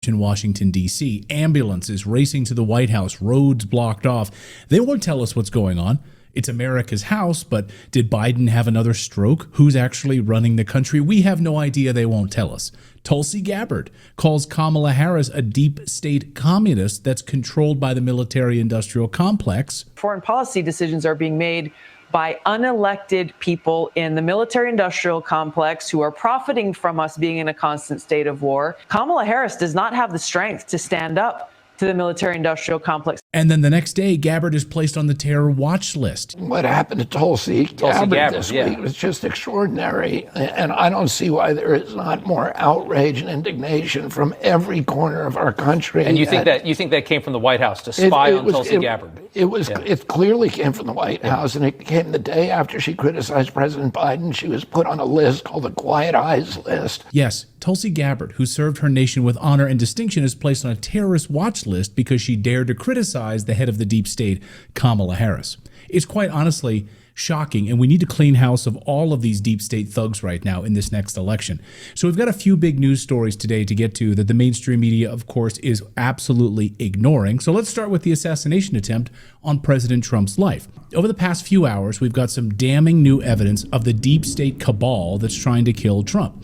in Washington, D.C. Ambulances racing to the White House, roads blocked off. They won't tell us what's going on. It's America's house, but did Biden have another stroke? Who's actually running the country? We have no idea. They won't tell us. Tulsi Gabbard calls Kamala Harris a deep state communist that's controlled by the military-industrial complex. Foreign policy decisions are being made by unelected people in the military-industrial complex who are profiting from us being in a constant state of war. Kamala Harris does not have the strength to stand up to the military-industrial complex. And then the next day, Gabbard is placed on the terror watch list. What happened to Tulsi Gabbard this week was just extraordinary. And I don't see why there is not more outrage and indignation from every corner of our country. And you think that came from the White House to spy on Tulsi Gabbard? It clearly came from the White House, and it came the day after she criticized President Biden. She was put on a list called the Quiet Eyes list. Yes, Tulsi Gabbard, who served her nation with honor and distinction, is placed on a terrorist watch list because she dared to criticize the head of the deep state, Kamala Harris. It's quite honestly shocking, and we need to clean house of all of these deep state thugs right now in this next election. So we've got a few big news stories today to get to that the mainstream media, of course, is absolutely ignoring. So let's start with the assassination attempt on President Trump's life. Over the past few hours, we've got some damning new evidence of the deep state cabal that's trying to kill Trump.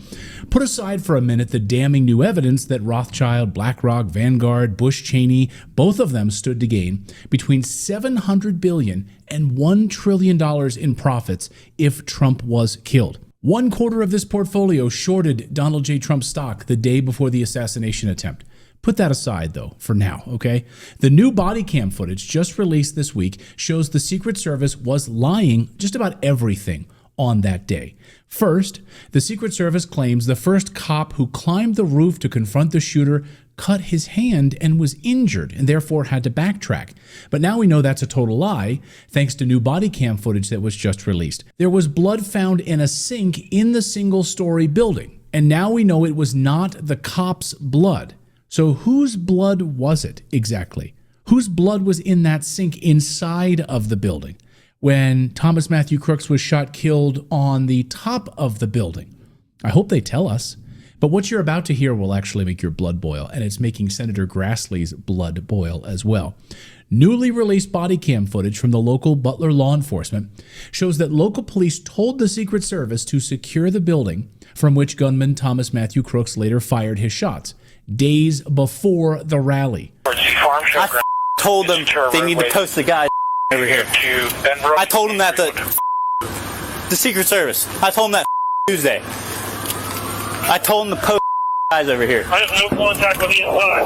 Put aside for a minute the damning new evidence that Rothschild, BlackRock, Vanguard, Bush, Cheney, both of them stood to gain between $700 billion and $1 trillion in profits if Trump was killed. 1/4 of this portfolio shorted Donald J. Trump stock the day before the assassination attempt. Put that aside, though, for now, okay? The new body cam footage just released this week shows the Secret Service was lying just about everything on that day. First, the Secret Service claims the first cop who climbed the roof to confront the shooter cut his hand and was injured and therefore had to backtrack. But now we know that's a total lie, thanks to new body cam footage that was just released. There was blood found in a sink in the single-story building, and now we know it was not the cop's blood. So whose blood was it exactly? Whose blood was in that sink inside of the building when Thomas Matthew Crooks was shot killed on the top of the building? I hope they tell us. But what you're about to hear will actually make your blood boil, and it's making Senator Grassley's blood boil as well. Newly released body cam footage from the local Butler law enforcement shows that local police told the Secret Service to secure the building from which gunman Thomas Matthew Crooks later fired his shots, days before the rally. I told them they need to post the guy over here. I told them that the Secret Service. I told them that Tuesday. I told them to post guys over here. I have no contact with the inside.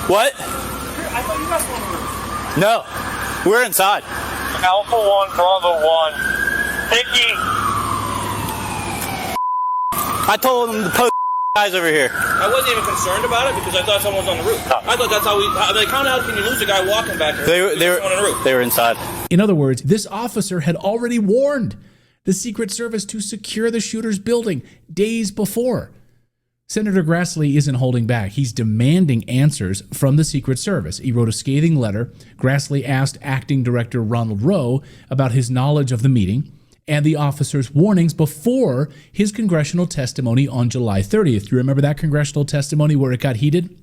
What? I thought you guys were on the roof. No, we're inside. Alpha 1, Bravo 1. Hickey. I told them to post guys over here. I wasn't even concerned about it because I thought someone was on the roof. I thought that's how how can you lose a guy walking back there? They were inside. In other words, this officer had already warned the Secret Service to secure the shooter's building days before. Senator Grassley isn't holding back. He's demanding answers from the Secret Service. He wrote a scathing letter. Grassley asked Acting Director Ronald Rowe about his knowledge of the meeting and the officer's warnings before his congressional testimony on July 30th. You remember that congressional testimony where it got heated?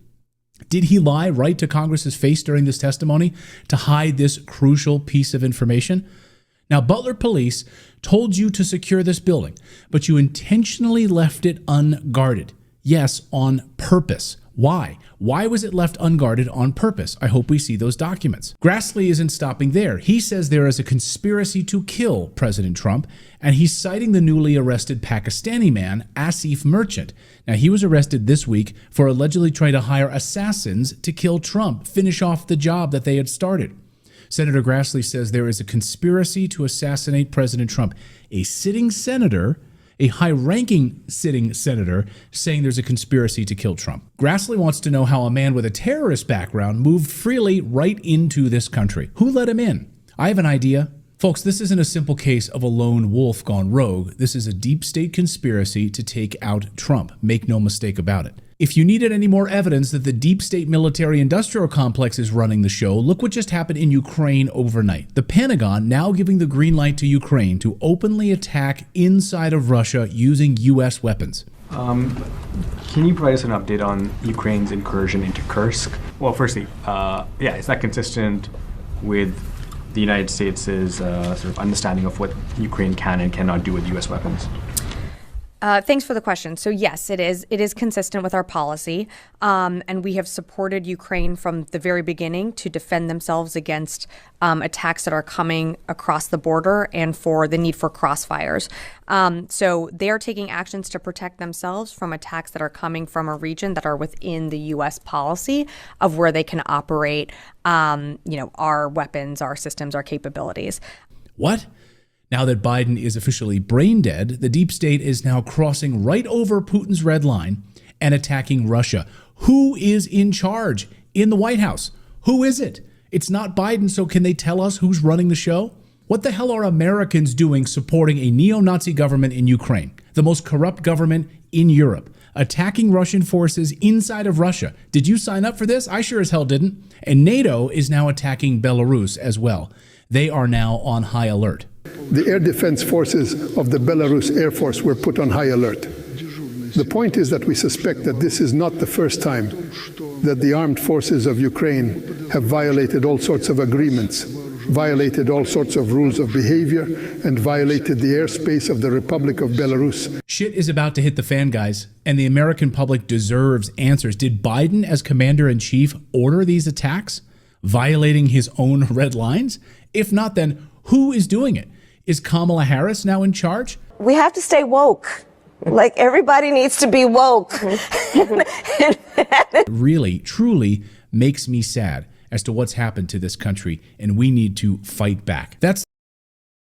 Did he lie right to Congress's face during this testimony to hide this crucial piece of information? Now, Butler police told you to secure this building, but you intentionally left it unguarded. Yes, on purpose. Why? Why was it left unguarded on purpose? I hope we see those documents. Grassley isn't stopping there. He says there is a conspiracy to kill President Trump, and he's citing the newly arrested Pakistani man, Asif Merchant. Now, he was arrested this week for allegedly trying to hire assassins to kill Trump, finish off the job that they had started. Senator Grassley says there is a conspiracy to assassinate President Trump. A sitting senator, a high-ranking sitting senator, saying there's a conspiracy to kill Trump. Grassley wants to know how a man with a terrorist background moved freely right into this country. Who let him in? I have an idea. Folks, this isn't a simple case of a lone wolf gone rogue. This is a deep state conspiracy to take out Trump. Make no mistake about it. If you needed any more evidence that the deep state military-industrial complex is running the show, look what just happened in Ukraine overnight. The Pentagon now giving the green light to Ukraine to openly attack inside of Russia using U.S. weapons. Can you provide us an update on Ukraine's incursion into Kursk? Well, firstly, is that consistent with the United States' sort of understanding of what Ukraine can and cannot do with U.S. weapons? Thanks for the question. So yes, it is. It is consistent with our policy, and we have supported Ukraine from the very beginning to defend themselves against attacks that are coming across the border and for the need for crossfires. So they are taking actions to protect themselves from attacks that are coming from a region that are within the U.S. policy of where they can operate, our weapons, our systems, our capabilities. What? Now that Biden is officially brain dead, the deep state is now crossing right over Putin's red line and attacking Russia. Who is in charge in the White House? Who is it? It's not Biden, so can they tell us who's running the show? What the hell are Americans doing supporting a neo-Nazi government in Ukraine, the most corrupt government in Europe, attacking Russian forces inside of Russia? Did you sign up for this? I sure as hell didn't. And NATO is now attacking Belarus as well. They are now on high alert. The air defense forces of the Belarus Air Force were put on high alert. The point is that we suspect that this is not the first time that the armed forces of Ukraine have violated all sorts of agreements, violated all sorts of rules of behavior, and violated the airspace of the Republic of Belarus. Shit is about to hit the fan, guys, and the American public deserves answers. Did Biden, as commander-in-chief, order these attacks, violating his own red lines? If not, then who is doing it? Is Kamala Harris now in charge? We have to stay woke. Like, everybody needs to be woke. It really, truly makes me sad as to what's happened to this country, and we need to fight back. That's